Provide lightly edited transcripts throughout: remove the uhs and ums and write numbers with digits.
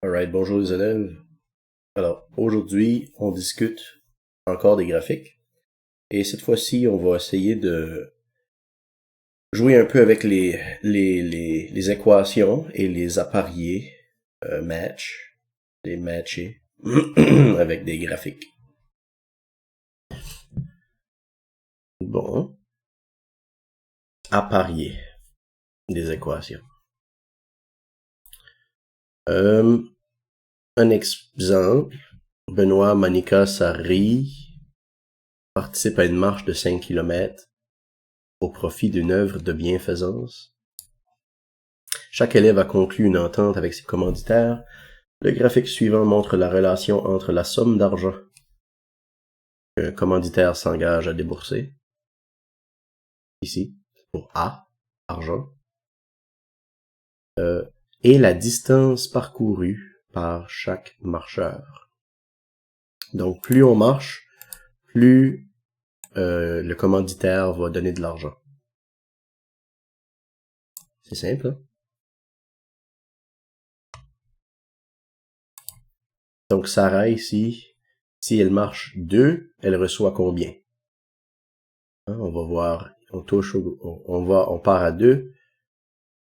Alright, bonjour les élèves. Alors, aujourd'hui, on discute encore des graphiques. Et cette fois-ci, on va essayer de jouer un peu avec les équations et les apparier, les matcher avec des graphiques. Bon. Apparier des équations. Un exemple. Benoît, Monica, Sari participent à une marche de 5 km au profit d'une œuvre de bienfaisance. Chaque élève a conclu une entente avec ses commanditaires. Le graphique suivant montre la relation entre la somme d'argent qu'un commanditaire s'engage à débourser, ici, pour A, argent, et la distance parcourue par chaque marcheur. Donc, plus on marche, plus le commanditaire va donner de l'argent. C'est simple, hein? Donc, Sarah, ici, si elle marche 2, elle reçoit combien? Hein, on va voir, on touche, on part à 2,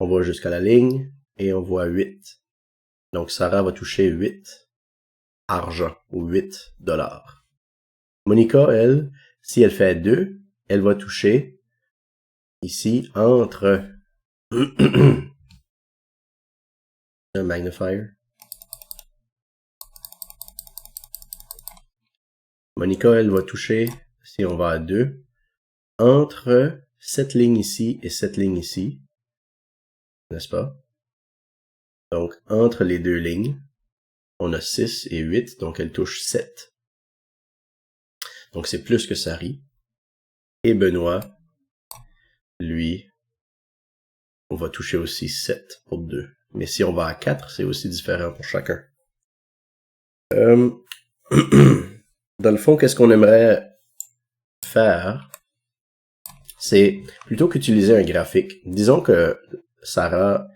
on va jusqu'à la ligne, et on voit 8. Donc, Sarah va toucher 8 argent, ou 8 dollars. Monica, elle, si elle fait 2, elle va toucher, ici, entre un magnifier. Monica, elle va toucher, si on va à 2, entre cette ligne ici et cette ligne ici, n'est-ce pas? Donc, entre les deux lignes, on a 6 et 8, donc elle touche 7. Donc, c'est plus que Sari. Et Benoît, lui, on va toucher aussi 7 pour 2. Mais si on va à 4, c'est aussi différent pour chacun. Dans le fond, qu'est-ce qu'on aimerait faire? C'est, plutôt qu'utiliser un graphique, disons que Sarah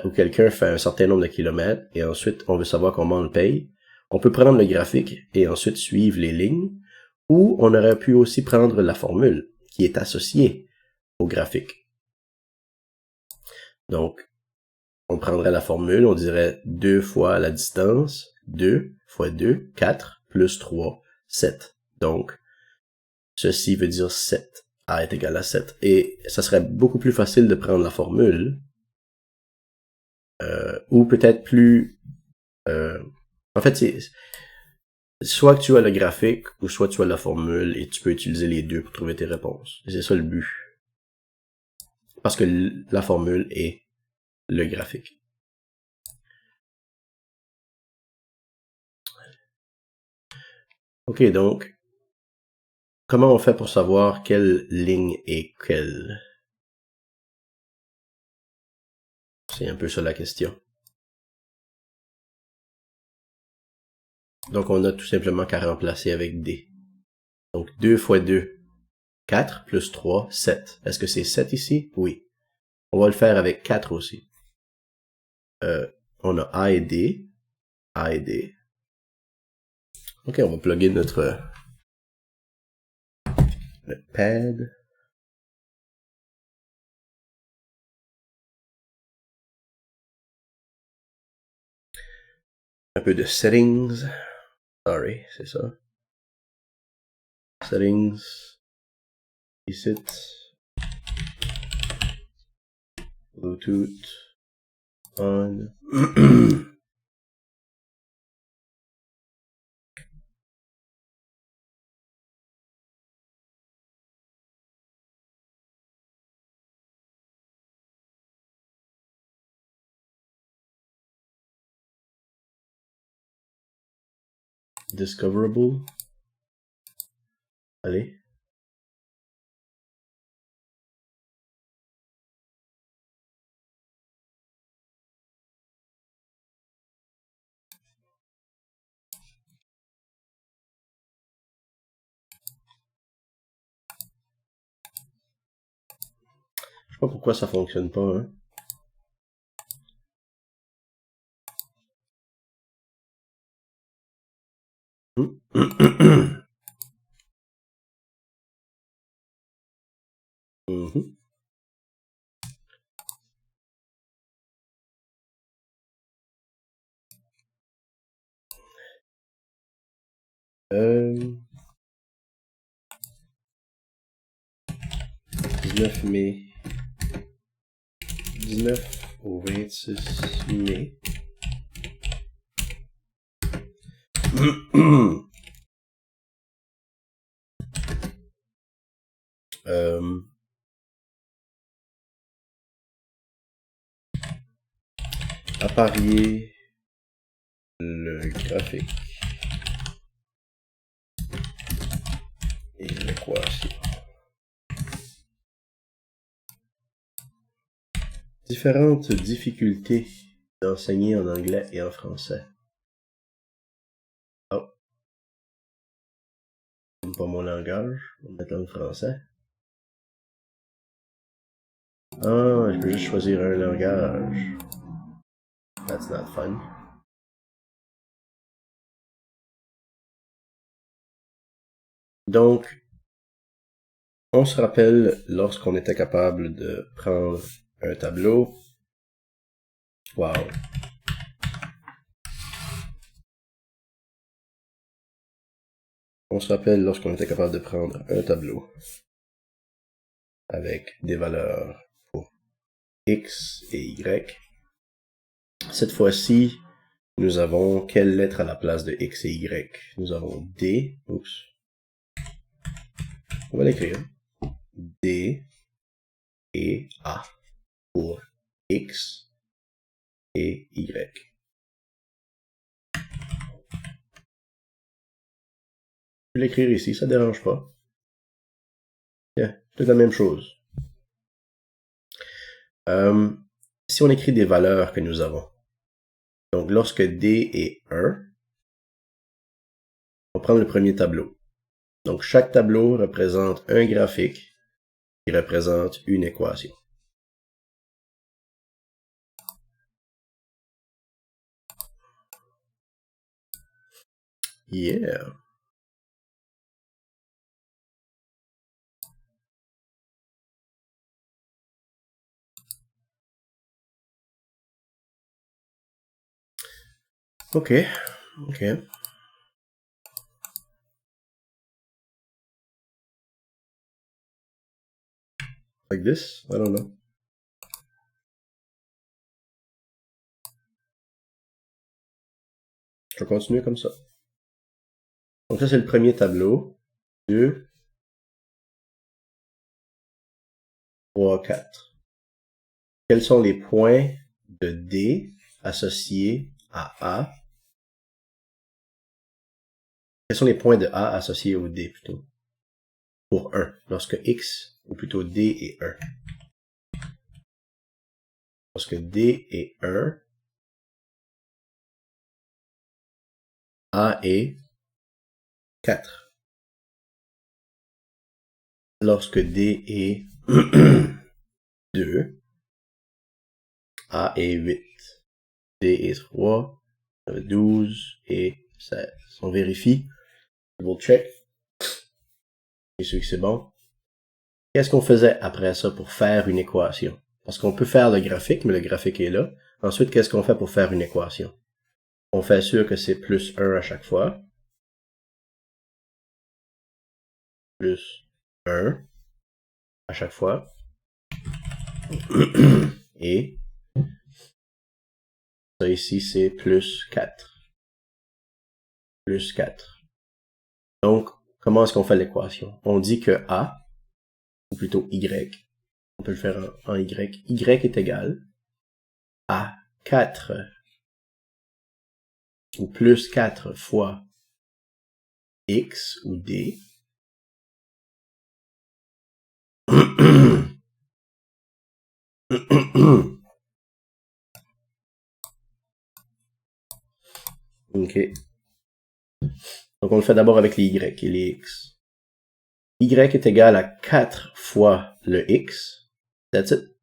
ou quelqu'un fait un certain nombre de kilomètres et ensuite on veut savoir comment on le paye, on peut prendre le graphique et ensuite suivre les lignes, ou on aurait pu aussi prendre la formule qui est associée au graphique. Donc, on prendrait la formule, on dirait 2 fois la distance, 2 fois 2, 4, plus 3, 7. Donc, ceci veut dire 7. A est égal à 7. Et ça serait beaucoup plus facile de prendre la formule, ou peut-être plus... en fait, c'est soit que tu as le graphique, ou soit tu as la formule, et tu peux utiliser les deux pour trouver tes réponses. C'est ça le but. Parce que la formule est le graphique. Ok, donc, comment on fait pour savoir quelle ligne est quelle? C'est un peu ça la question. Donc, on a tout simplement qu'à remplacer avec D. Donc, 2 fois 2, 4, plus 3, 7. Est-ce que c'est 7 ici? Oui. On va le faire avec 4 aussi. On a A et D. A et D. Ok, on va plugger notre pad. Un peu de settings. Sorry, c'est ça. Settings. Ici. Bluetooth. On. Discoverable. Allez. Je sais pas pourquoi ça fonctionne pas, hein. 19 mai. 19 au 26 mai. Apparier le graphique et l'équation. Différentes difficultés d'enseigner en anglais et en français. Oh. C'est pas mon langage, on va mettre en français. Ah, je peux juste choisir un langage. That's not fun. Donc, on se rappelle lorsqu'on était capable de prendre un tableau. Wow. On se rappelle lorsqu'on était capable de prendre un tableau avec des valeurs pour X et Y. Cette fois-ci, nous avons quelle lettre à la place de X et Y? Nous avons D. Oups. On va l'écrire. D et A pour X et Y. Je vais l'écrire ici, ça ne dérange pas. C'est la même chose. Si on écrit des valeurs que nous avons, donc lorsque D est 1, on prend le premier tableau. Donc chaque tableau représente un graphique qui représente une équation. Yeah. Okay. Like this? I don't know. Je vais continuer comme ça. Donc ça, c'est le premier tableau. 2, 3, 4. Quels sont les points de D associés à A? Quels sont les points de A associés au D, plutôt? Pour 1, lorsque X, ou plutôt D est 1. Lorsque D est 1, A est 4. Lorsque D est 2, A est 8. D est 3, 12 et 16. On vérifie. Double check. Et sûr que c'est bon. Qu'est-ce qu'on faisait après ça pour faire une équation? Parce qu'on peut faire le graphique, mais le graphique est là. Ensuite, qu'est-ce qu'on fait pour faire une équation? On fait sûr que c'est plus 1 à chaque fois. Plus 1 à chaque fois. Et ça ici, c'est plus 4. Plus 4. Donc, comment est-ce qu'on fait l'équation? On dit que A, ou plutôt Y, on peut le faire en Y. Y est égal à 4 ou plus 4 fois X ou D. Ok. Donc on le fait d'abord avec les Y et les X. Y est égal à 4 fois le X. That's it.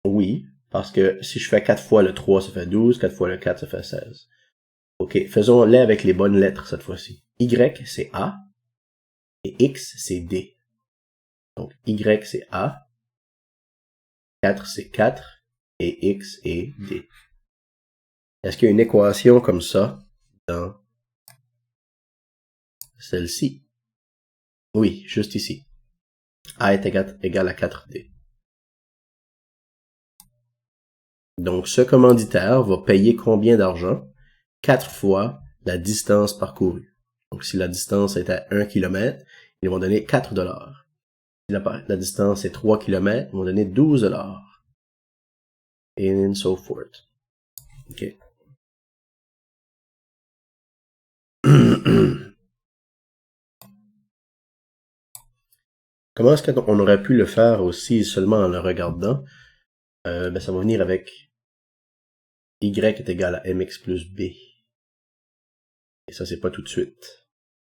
Oui, parce que si je fais 4 fois le 3, ça fait 12, 4 fois le 4, ça fait 16. OK, faisons-les avec les bonnes lettres cette fois-ci. Y, c'est A, et X, c'est D. Donc, Y, c'est A, 4, c'est 4, et X est D. Est-ce qu'il y a une équation comme ça dans celle-ci? Oui, juste ici. A est égal à 4D. Donc, ce commanditaire va payer combien d'argent? 4 fois la distance parcourue. Donc, si la distance est à 1 km, ils vont donner 4 $. Si la distance est 3 km, ils vont donner 12 $. And so forth. OK. Comment est-ce qu'on aurait pu le faire aussi seulement en le regardant? Ben, ça va venir avec Y est égal à mx plus b. Et ça, c'est pas tout de suite.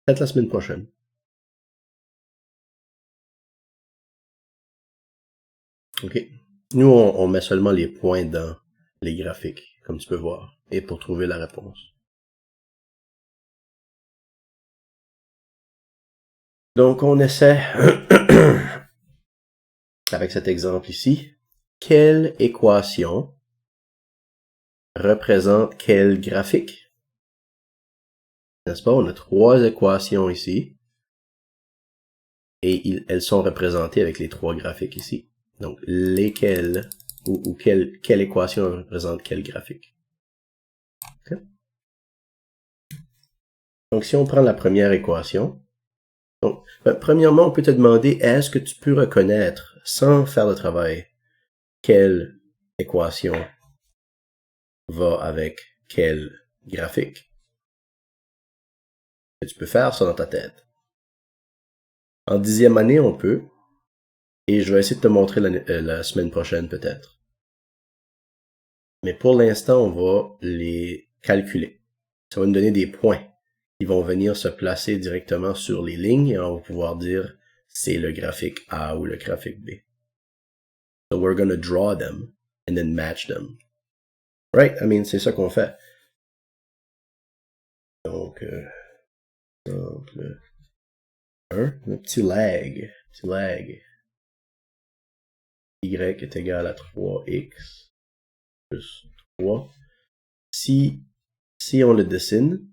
Peut-être la semaine prochaine. OK. Nous, on met seulement les points dans les graphiques, comme tu peux voir, et pour trouver la réponse. Donc, on essaie, avec cet exemple ici, quelle équation représente quel graphique? N'est-ce pas? On a 3 équations ici, et elles sont représentées avec les 3 graphiques ici. Donc, lesquelles, ou quelle équation représente quel graphique? Okay. Donc, si on prend la première équation, donc, premièrement, on peut te demander, est-ce que tu peux reconnaître, sans faire le travail, quelle équation va avec quel graphique? Et tu peux faire ça dans ta tête. En 10e année, on peut, et je vais essayer de te montrer la semaine prochaine peut-être. Mais pour l'instant, on va les calculer. Ça va nous donner des points qui vont venir se placer directement sur les lignes et on va pouvoir dire c'est le graphique A ou le graphique B. So we're going to draw them and then match them. Right? I mean, c'est ça qu'on fait. Donc, exemple 1, un petit lag. Y est égal à 3x plus 3. Si on le dessine,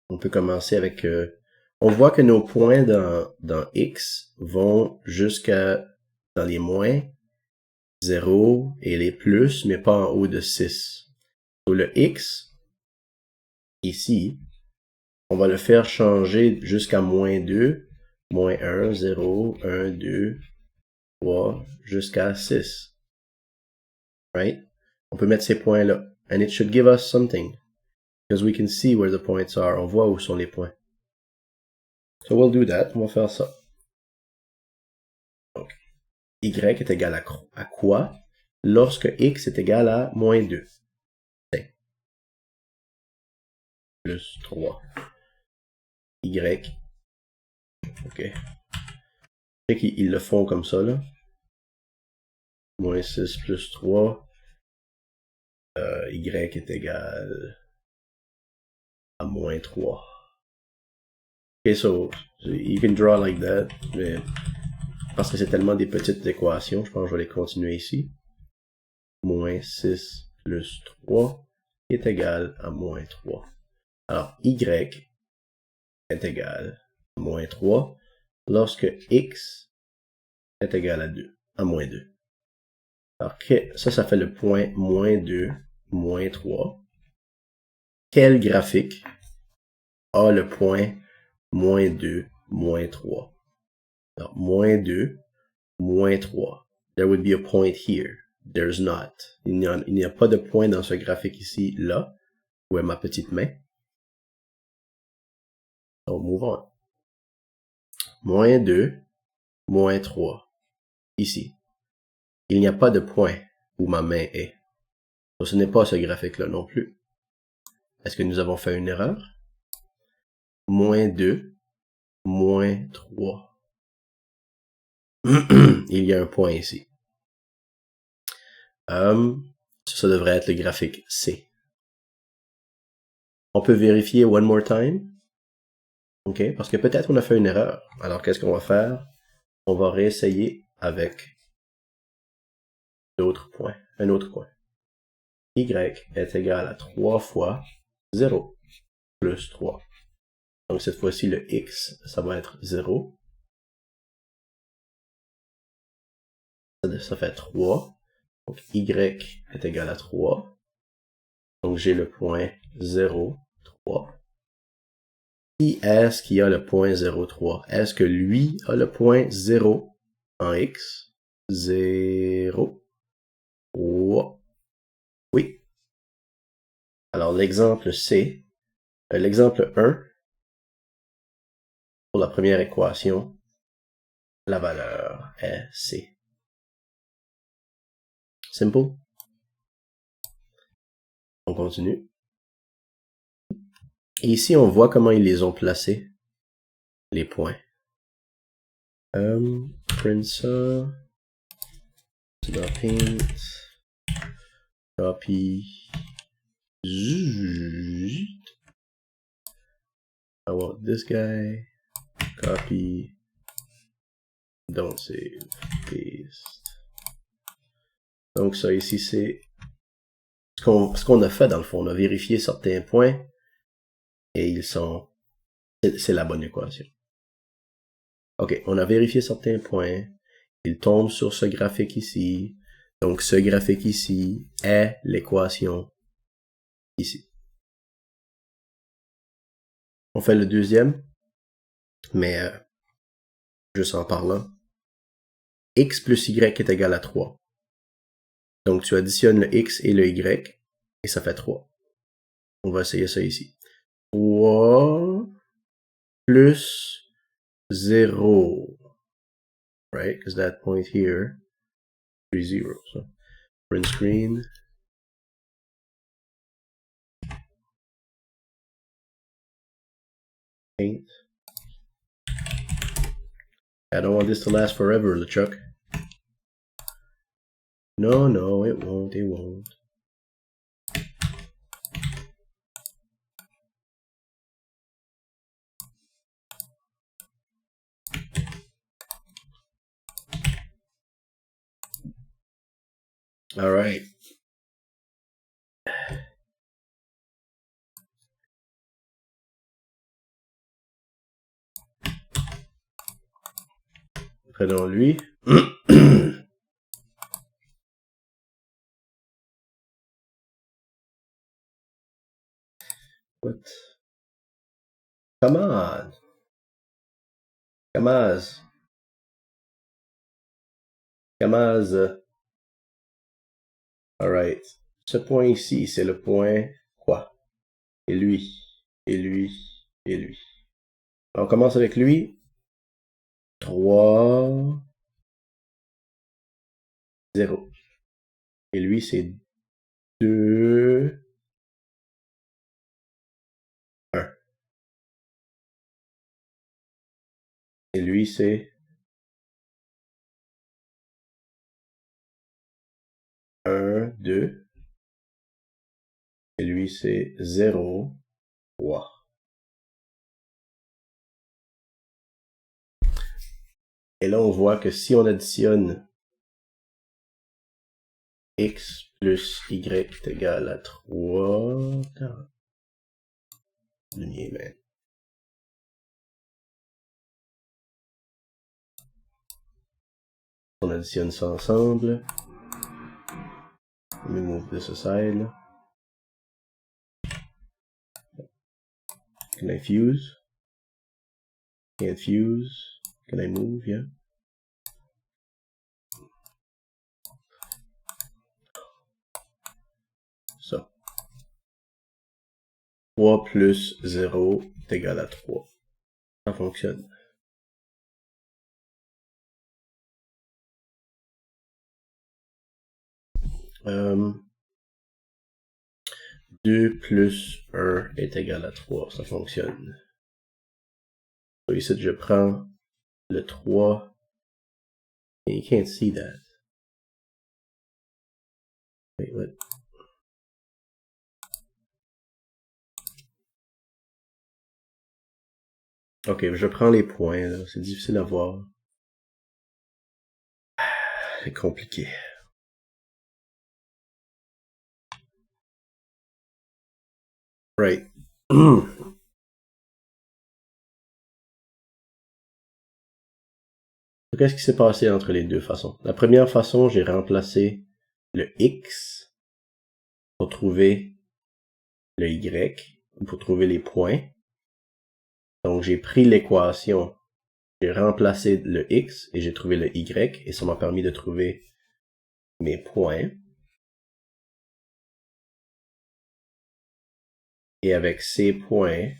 on peut commencer avec... on voit que nos points dans X vont jusqu'à dans les moins 0 et les plus, mais pas en haut de 6. Donc le X, ici, on va le faire changer jusqu'à moins 2, moins 1, 0, 1, 2, 3, jusqu'à 6. Right? On peut mettre ces points-là. And it should give us something. Because we can see where the points are. On voit où sont les points. So we'll do that. On va faire ça. Donc, Y est égal à quoi lorsque X est égal à moins 2? Plus 3. Y. OK. Je sais qu'ils le font comme ça, là. Moins 6 plus 3. Y est égal à moins 3. OK, so you can draw like that. Mais parce que c'est tellement des petites équations, je pense que je vais les continuer ici. Moins 6 plus 3 est égal à moins 3. Alors, Y est égal à moins 3 lorsque X est égal à 2, à moins 2. Alors, ça fait le point moins 2, moins 3. Quel graphique a le point moins 2, moins 3? Alors, moins 2, moins 3. There would be a point here. There's not. Il n'y a pas de point dans ce graphique ici, là. Où est ma petite main? So, move on. Moins 2, moins 3. Ici. Il n'y a pas de point où ma main est. So, ce n'est pas ce graphique-là non plus. Est-ce que nous avons fait une erreur? Moins 2, moins 3. Il y a un point ici. Ça devrait être le graphique C. On peut vérifier one more time. OK? Parce que peut-être on a fait une erreur. Alors, qu'est-ce qu'on va faire? On va réessayer avec d'autres points. Un autre point. Y est égal à 3 fois 0 plus 3. Donc, cette fois-ci, le X, ça va être 0. Ça fait 3. Donc, Y est égal à 3. Donc, j'ai le point 0, 3. Qui est-ce qui a le point 0,3? Est-ce que lui a le point 0 en X? 0. Oui. Alors, l'exemple C, l'exemple 1, pour la première équation, la valeur est C. Simple. On continue. Et ici, on voit comment ils les ont placés, les points. Print ça. Paint. Copy. I want this guy. Copy. Don't save. Paste. Donc ça ici, c'est ce qu'on a fait dans le fond. On a vérifié certains points et ils sont... C'est la bonne équation. Ok, on a vérifié certains points. Ils tombent sur ce graphique ici. Donc ce graphique ici est l'équation ici. On fait le deuxième, mais juste en parlant. X plus Y est égal à 3. Donc tu additionnes le X et le Y et ça fait 3. On va essayer ça ici. 3 plus 0. Right? Because that point here is 0. So print screen. Paint. I don't want this to last forever, LeChuck. No, no, it won't, it won't. All right. Prenons lui. What? Come on. Kamaz. Kamaz. Alright. Ce point ici, c'est le point quoi? Et lui. Et lui. Et lui. On commence avec lui. 3. 0. Et lui, c'est 2. 1. Et lui, c'est 1, 2. Et lui, c'est 0, 3. Et là, on voit que si on additionne X plus Y est égal à 3. Man. On additionne ça ensemble. Let me move this aside. Can I fuse? Can't fuse. Can I move? Yeah. Ça. 3 plus 0 est égal à 3. Ça fonctionne. Euh, 2 plus 1 est égal à 3. Ça fonctionne. So ici, je prends le 3. And you can't see that. Wait, what? Ok, je prends les points, là. C'est difficile à voir. C'est compliqué. Right. Qu'est-ce qui s'est passé entre les deux façons? La première façon, j'ai remplacé le X pour trouver le Y, pour trouver les points. Donc, j'ai pris l'équation, j'ai remplacé le X et j'ai trouvé le Y et ça m'a permis de trouver mes points. Et avec ces points,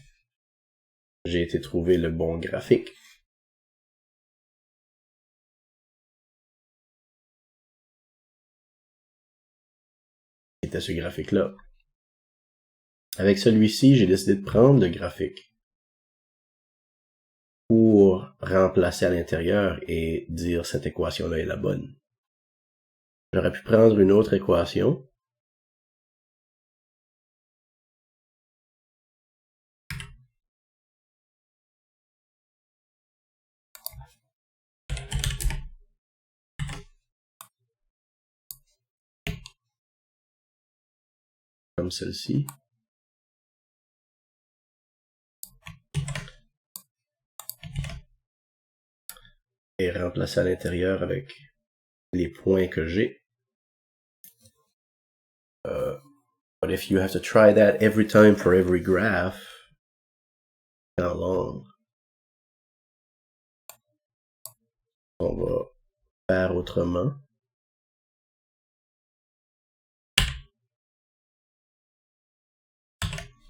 j'ai été trouver le bon graphique. C'était ce graphique-là. Avec celui-ci, j'ai décidé de prendre le graphique pour remplacer à l'intérieur et dire cette équation-là est la bonne. J'aurais pu prendre une autre équation. Comme celle-ci. Et remplacer à l'intérieur avec les points que j'ai. But if you have to try that every time for every graph, how long? On va faire autrement.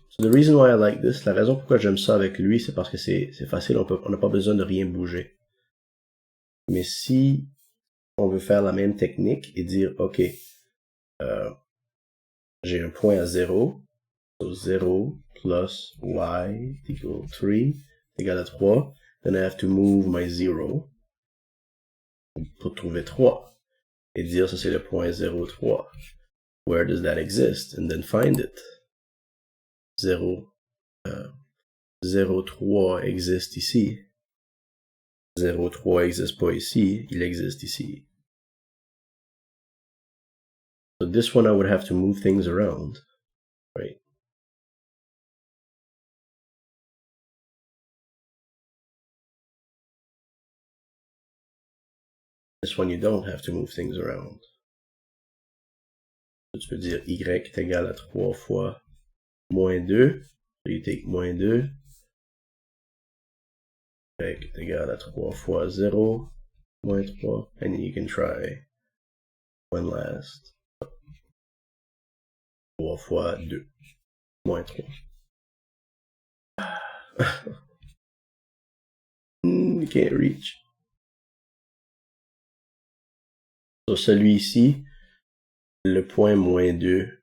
So the reason why I like this, la raison pourquoi j'aime ça avec lui, c'est parce que c'est facile, on n'a pas besoin de rien bouger. Mais si on veut faire la même technique et dire, ok, j'ai un point à 0, so 0 plus y equal 3, égale à 3, then I have to move my 0 pour trouver 3. Et dire ça c'est le point 0,3. Where does that exist? And then find it. 0,3 existe ici. 0,3 existe pas ici, il existe ici. So this one I would have to move things around, right? This one you don't have to move things around. So tu peux dire y est égal à 3 fois moins 2. So you take moins 2. Y est égal à 3 fois 0, moins 3. And then you can try one last. 3 fois 2, moins 3. You can't reach. Sur celui-ci, le point moins 2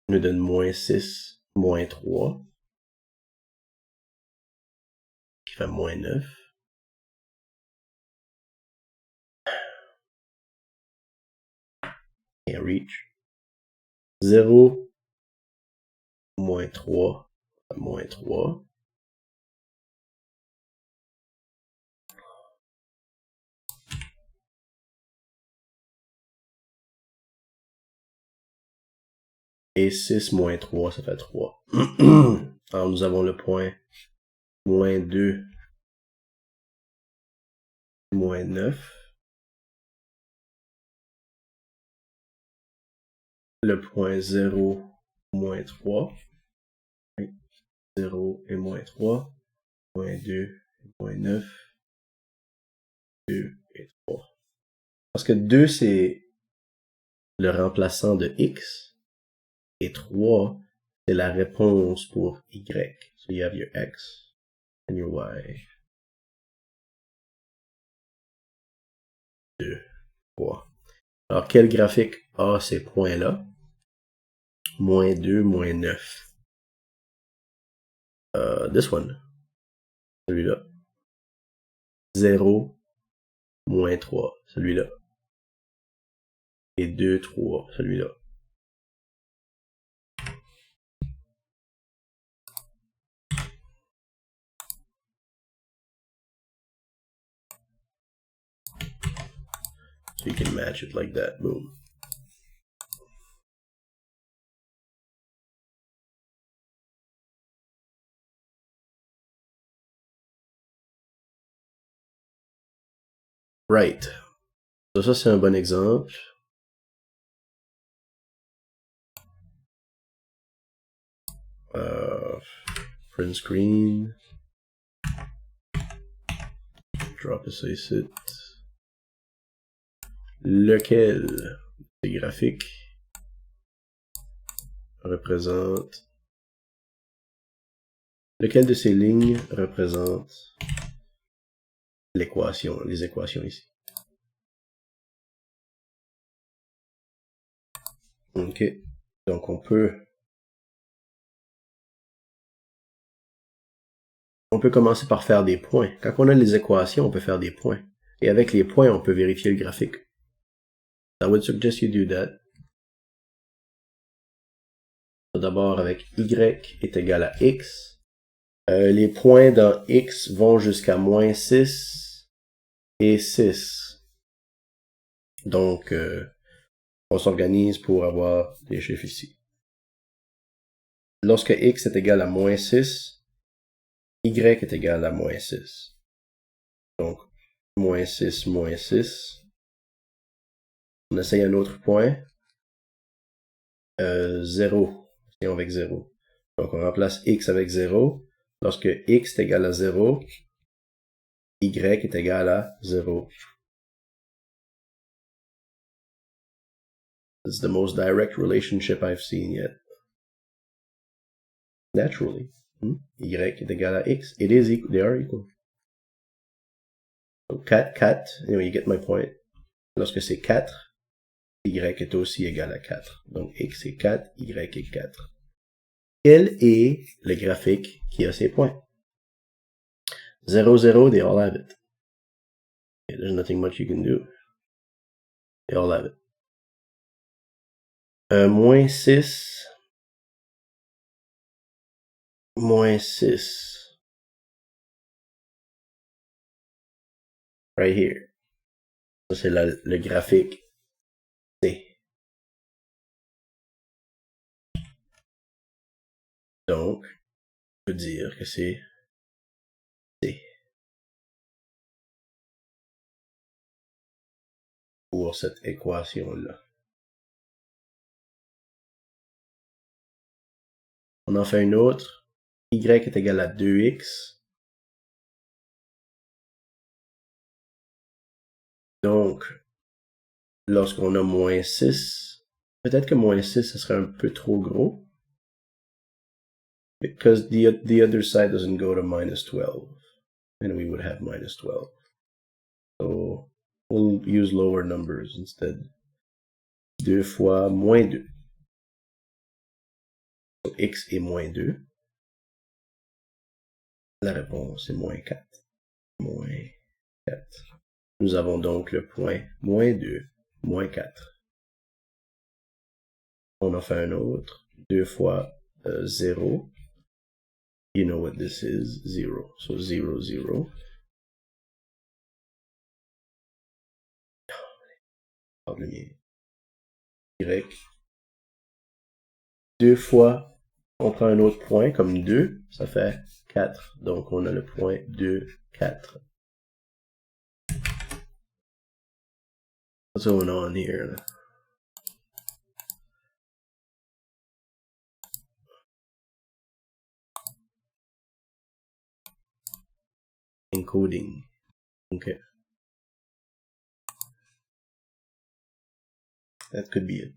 nous donne moins 6, moins 3, qui fait moins 9. Can't reach. 0, moins 3, moins 3. Et 6 moins 3, ça fait 3. Alors nous avons le point moins 2, moins 9. Le point 0, moins 3. 0 et moins 3. Moins 2 et moins 9. 2 et 3. Parce que 2, c'est le remplaçant de x. Et 3, c'est la réponse pour y. So you have your x and your y. 2, 3. Alors, quel graphique a ces points-là? Moins 2, moins 9. This one. Celui-là. 0, moins 3. Celui-là. Et 2, 3. Celui-là. So you can match it like that. Boom. Right. So ça, c'est un bon exemple. Print screen. Drop ça ici. Lequel des graphiques représente... Lequel de ces lignes représente l'équation, les équations ici? Ok. Donc on peut commencer par faire des points. Quand on a les équations, on peut faire des points. Et avec les points, on peut vérifier le graphique. I would suggest you do that. D'abord, avec y est égal à x. Les points dans x vont jusqu'à moins 6 et 6. Donc, on s'organise pour avoir des chiffres ici. Lorsque x est égal à moins 6, y est égal à moins 6. Donc, moins 6, moins 6. On essaye un autre point. 0. Essayons avec 0. Donc, on remplace x avec 0. Lorsque x est égal à 0, y est égal à 0. It's the most direct relationship I've seen yet. Naturally. Y est égal à x. It is equal. They are equal. So 4, anyway, you get my point. Lorsque c'est 4, y est aussi égal à 4. Donc x est 4, y est 4. Quel est le graphique qui a ces points? 0, 0, they all have it. Okay, there's nothing much you can do. They all have it. Moins 6. Moins 6. Right here. Ça, c'est le graphique C. Donc, je peux dire que c'est C. Pour cette équation-là. On en fait une autre. Y est égal à 2x. Donc, lorsqu'on a moins 6, peut-être que moins 6, ce serait un peu trop gros. Because the other side doesn't go to minus 12. And we would have minus 12. So, we'll use lower numbers instead. 2 fois moins 2. So, x est moins 2. La réponse est moins 4. Moins 4. Nous avons donc le point moins 2, moins 4. On en fait un autre. 2 fois 0. You know what this is, 0. So 0, 0. Pardon, y. 2 fois, on prend un autre point comme 2, ça fait 4. Donc on a le point 2, 4. What's going on here? Encoding. Okay. That could be it.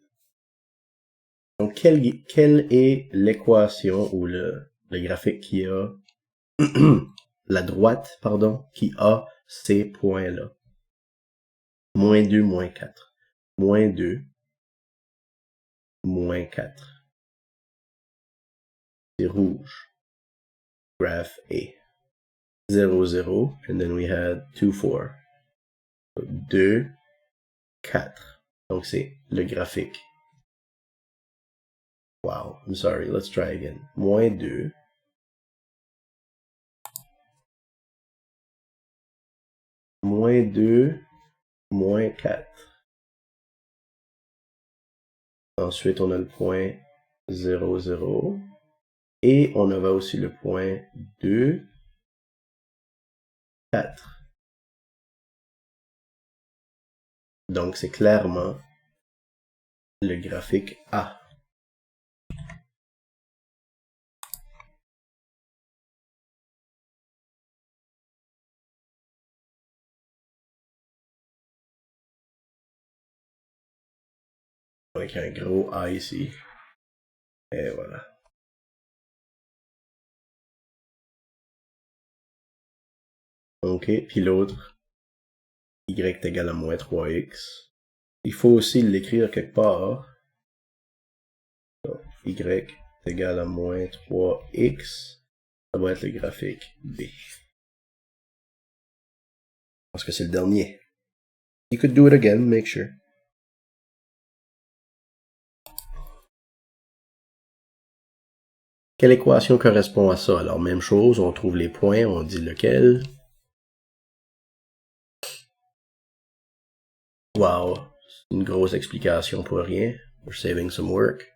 Donc, quelle est l'équation ou le graphique qui a la droite, pardon, qui a ces points-là? Moins 2, moins 4. Moins 2, moins 4. C'est rouge. Graph A. 0, 0, and then we had 2, 4. 2, 4. Donc, c'est le graphique. Wow, I'm sorry, let's try again. Moins 2. Moins 2, moins 4. Ensuite, on a le point 0, 0. Et on avait aussi le point 2, 4. Donc, c'est clairement le graphique A. Avec un gros A ici. Et voilà. OK, puis l'autre, y est égal à moins 3x. Il faut aussi l'écrire quelque part. Donc, y est égal à moins 3x. Ça va être le graphique B. Parce que c'est le dernier. You could do it again, make sure. Quelle équation correspond à ça? Alors, même chose, on trouve les points, on dit lequel. Wow, c'est une grosse explication pour rien. We're saving some work.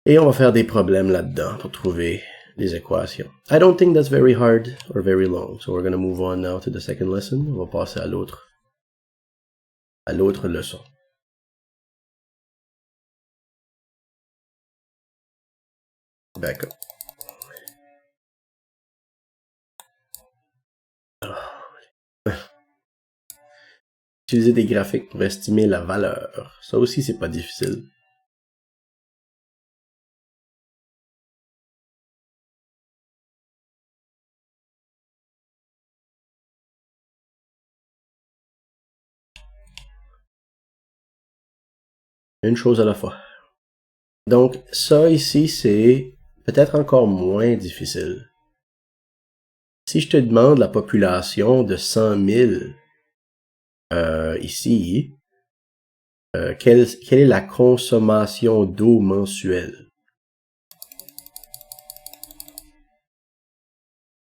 Et on va faire des problèmes là-dedans pour trouver les équations. I don't think that's very hard or very long. So we're going to move on now to the second lesson. On va passer à l'autre leçon. Back up. Utiliser des graphiques pour estimer la valeur. Ça aussi, c'est pas difficile. Une chose à la fois. Donc, ça ici, c'est peut-être encore moins difficile. Si je te demande la population de 100 000 ici, quelle est la consommation d'eau mensuelle?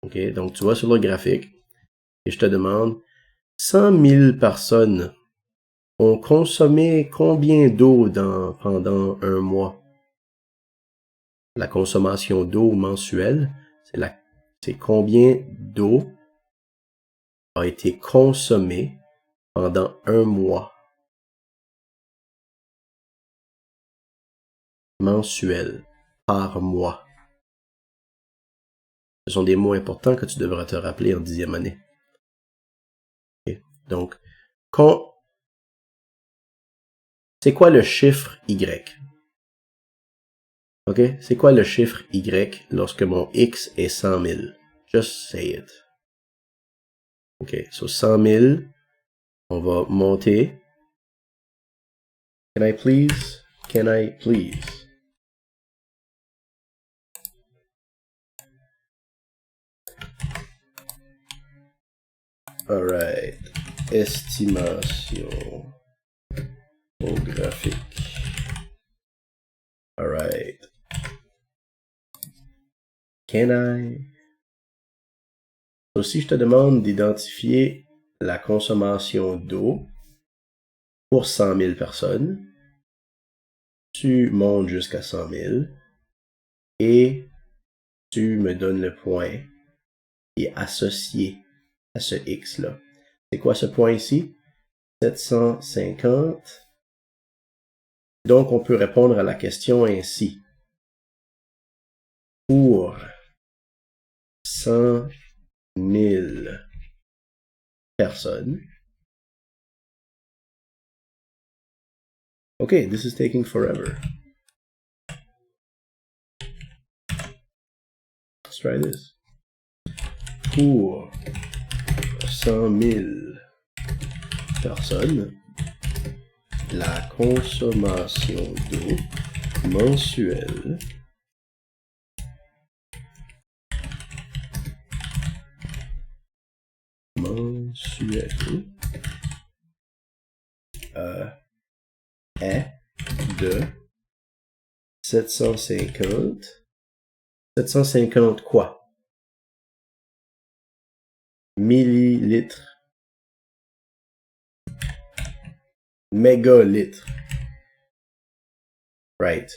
OK, donc tu vois sur le graphique, et je te demande 100 000 personnes ont consommé combien d'eau pendant un mois? La consommation d'eau mensuelle, c'est combien d'eau a été consommée pendant un mois. Mensuel, par mois. Ce sont des mots importants que tu devras te rappeler en 10e année. Okay. Donc, c'est quoi le chiffre Y? OK? C'est quoi le chiffre Y lorsque mon X est 100 000? Just say it. OK, so 100 000, on va monter. Can I please? Can I please? Alright. Estimation au graphique. Alright. Can I? So, si je te demande d'identifier la consommation d'eau pour 100 000 personnes, tu montes jusqu'à 100 000 et tu me donnes le point qui est associé à ce X-là. C'est quoi ce point ici? 750. Donc, on peut répondre à la question ainsi. Pour 100 000 personnes. Okay, this is taking forever. Let's try this. Pour 100 000 personnes, la consommation d'eau mensuelle est de 750. 750 quoi? Millilitres mégalitres. Right.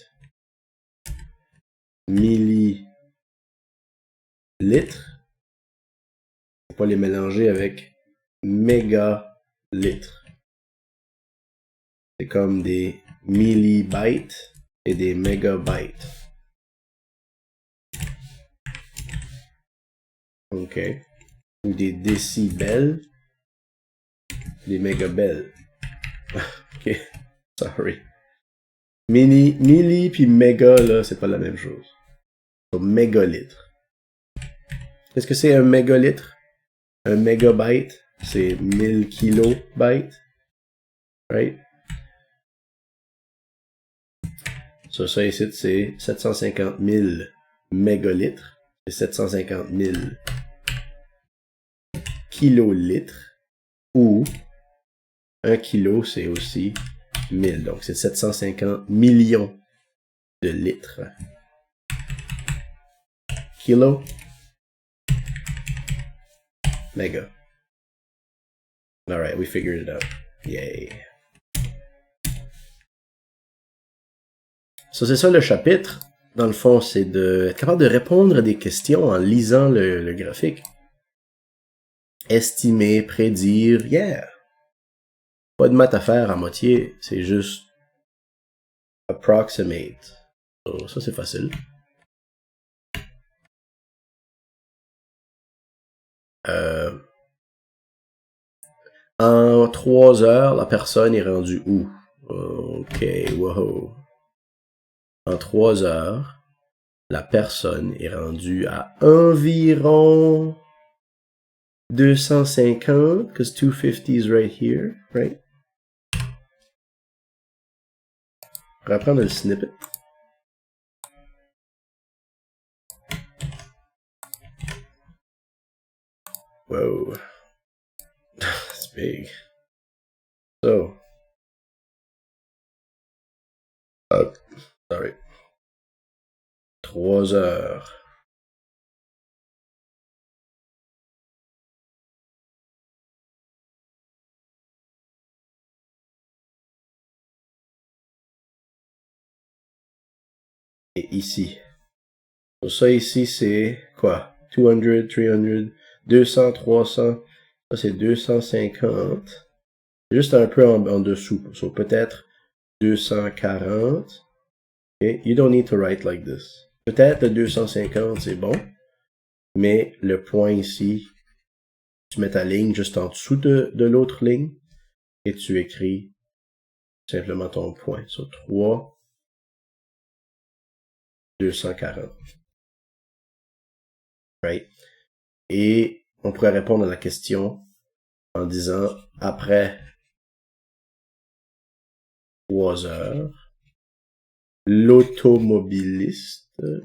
Millilitres. Faut pas les mélanger avec mégalitres. C'est comme des millibytes et des mégabytes. OK. Ou des décibels, des mégabels. OK. Sorry. Milli puis méga, là, c'est pas la même chose. Donc, mégalitre. Qu'est-ce que c'est un mégalitre? Un mégabyte, c'est 1000 kilobytes. Right? So, ça ici, c'est 750 000 mégalitres. C'est 750 000 kilolitres. Ou 1 kilo, c'est aussi 1000. Donc, c'est 750 millions de litres. Kilo. Mega. Alright, we figured it out. Yay. So, c'est ça le chapitre. Dans le fond, c'est d'être capable de répondre à des questions en lisant le graphique. Estimer, prédire, yeah. Pas de maths à faire à moitié, c'est juste approximate. So, ça, c'est facile. En 3 heures, la personne est rendue où? Ok, wow. En 3 heures, la personne est rendue à environ 250, because 250 is right here, right? On va prendre le snippet. Whoa. That's big. So. Oh, sorry. 3 heures. Et ici. Donc ça ici, c'est quoi? 200, 300, 200, 300. Ça, c'est 250. Juste un peu en dessous. So, peut-être 240. Okay? You don't need to write like this. Peut-être le 250, c'est bon. Mais le point ici, tu mets ta ligne juste en dessous de l'autre ligne. Et tu écris simplement ton point. So, 3, 240. Right? Et on pourrait répondre à la question en disant, après 3 heures, l'automobile,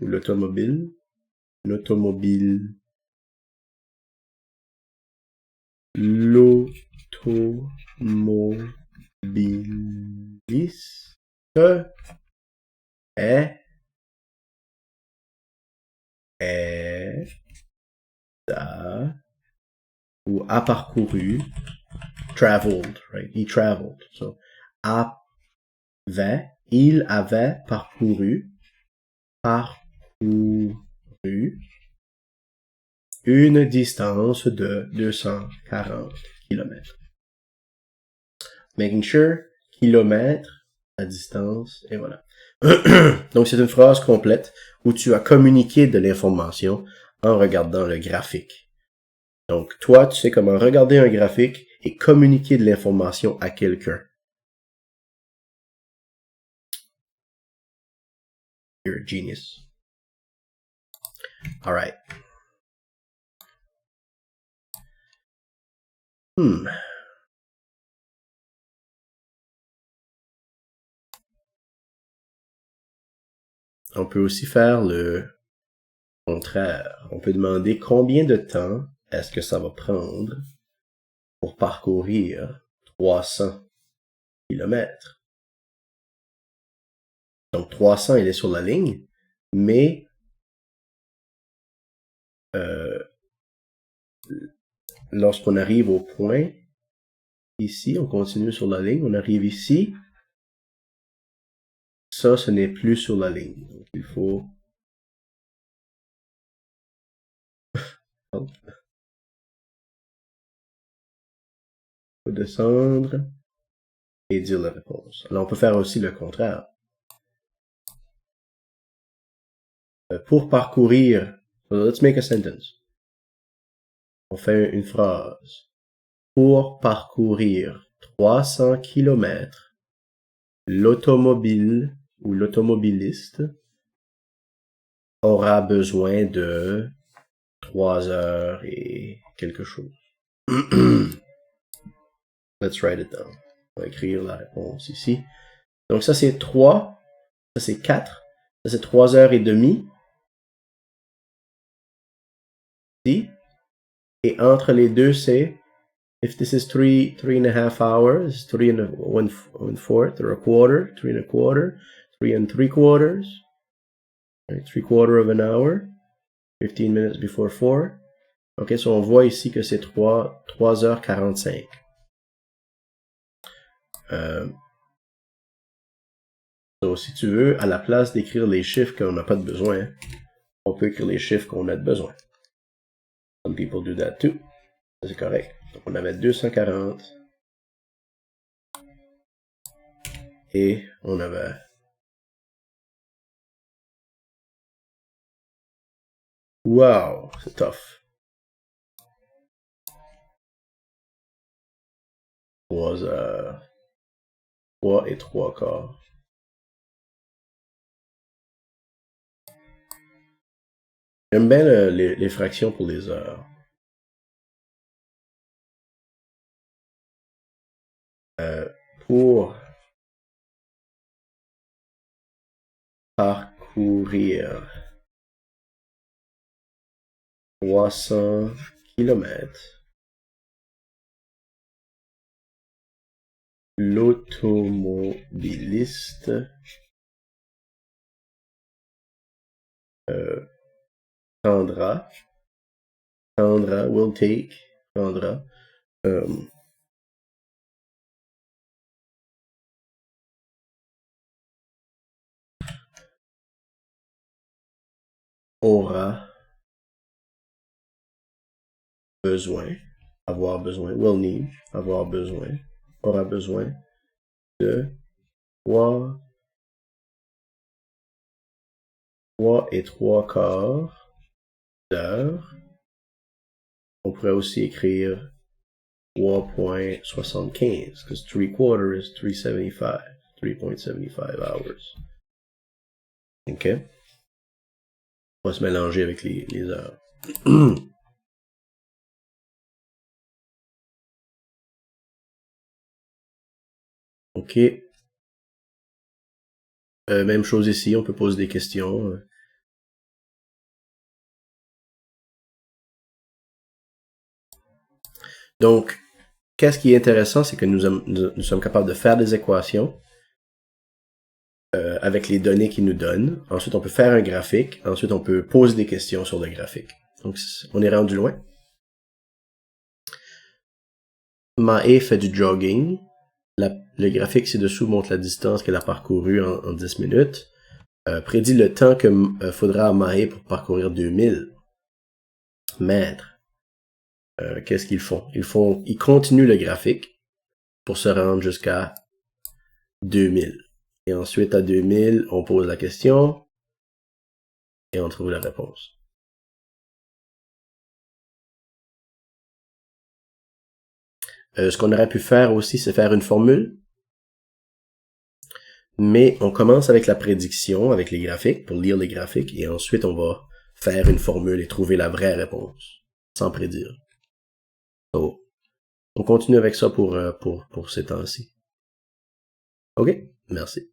l'automobiliste ou a parcouru, traveled, right? He traveled. So, il avait parcouru une distance de 240 km. Making sure, kilomètre, la distance, et voilà. Donc, c'est une phrase complète où tu as communiqué de l'information en regardant le graphique. Donc, toi, tu sais comment regarder un graphique et communiquer de l'information à quelqu'un. You're a genius. All right. On peut aussi faire le contraire. On peut demander combien de temps est-ce que ça va prendre pour parcourir 300 km. Donc 300, il est sur la ligne, mais lorsqu'on arrive au point, Ici, on continue sur la ligne. On arrive ici. Ça, ce n'est plus sur la ligne. Donc, il faut... Il faut descendre et dire la réponse. Alors, on peut faire aussi le contraire. Pour parcourir... So let's make a sentence. On fait une phrase. Pour parcourir 300 km, l'automobile ou l'automobiliste aura besoin de 3 heures et quelque chose. Let's write it down. On va écrire la réponse ici. Donc ça c'est 3, ça c'est 4, ça c'est 3 heures et demie. Ici. Et entre les deux c'est, if this is 3.5 hours, 3 and 1/4 or a quarter, 3 and a quarter, 3 and 3/4, right, 3/4 of an hour, 15 minutes before 4. Ok, so on voit ici que c'est 3h45. So, si tu veux, à la place d'écrire les chiffres qu'on n'a pas de besoin, on peut écrire les chiffres qu'on a de besoin. Some people do that too. C'est correct. Donc on avait 240. Et on avait... Wow, c'est tough. 3 heures. 3 et 3/4. J'aime bien les fractions pour les heures. Pour parcourir 300 km, l'automobiliste prendra, will take, prendra, aura besoin, avoir besoin, will need, avoir besoin, aura besoin de 3 et 3/4 d'heures. On pourrait aussi écrire 3.75, because 3/4 is 3.75 hours. Ok? On va se mélanger avec les heures. Ok. Même chose ici, on peut poser des questions. Donc, qu'est-ce qui est intéressant, c'est que nous sommes capables de faire des équations avec les données qu'ils nous donnent. Ensuite, on peut faire un graphique. Ensuite, on peut poser des questions sur le graphique. Donc, on est rendu loin. Mae fait du jogging. Le graphique ci-dessous montre la distance qu'elle a parcourue en 10 minutes. Prédit le temps que faudra à Mae pour parcourir 2000 mètres. Qu'est-ce qu'ils font? Ils continuent le graphique pour se rendre jusqu'à 2000. Et ensuite, à 2000, on pose la question et on trouve la réponse. Ce qu'on aurait pu faire aussi, c'est faire une formule. Mais on commence avec la prédiction, avec les graphiques, pour lire les graphiques, et ensuite on va faire une formule et trouver la vraie réponse, sans prédire. So, on continue avec ça pour ces temps-ci. Ok? Merci.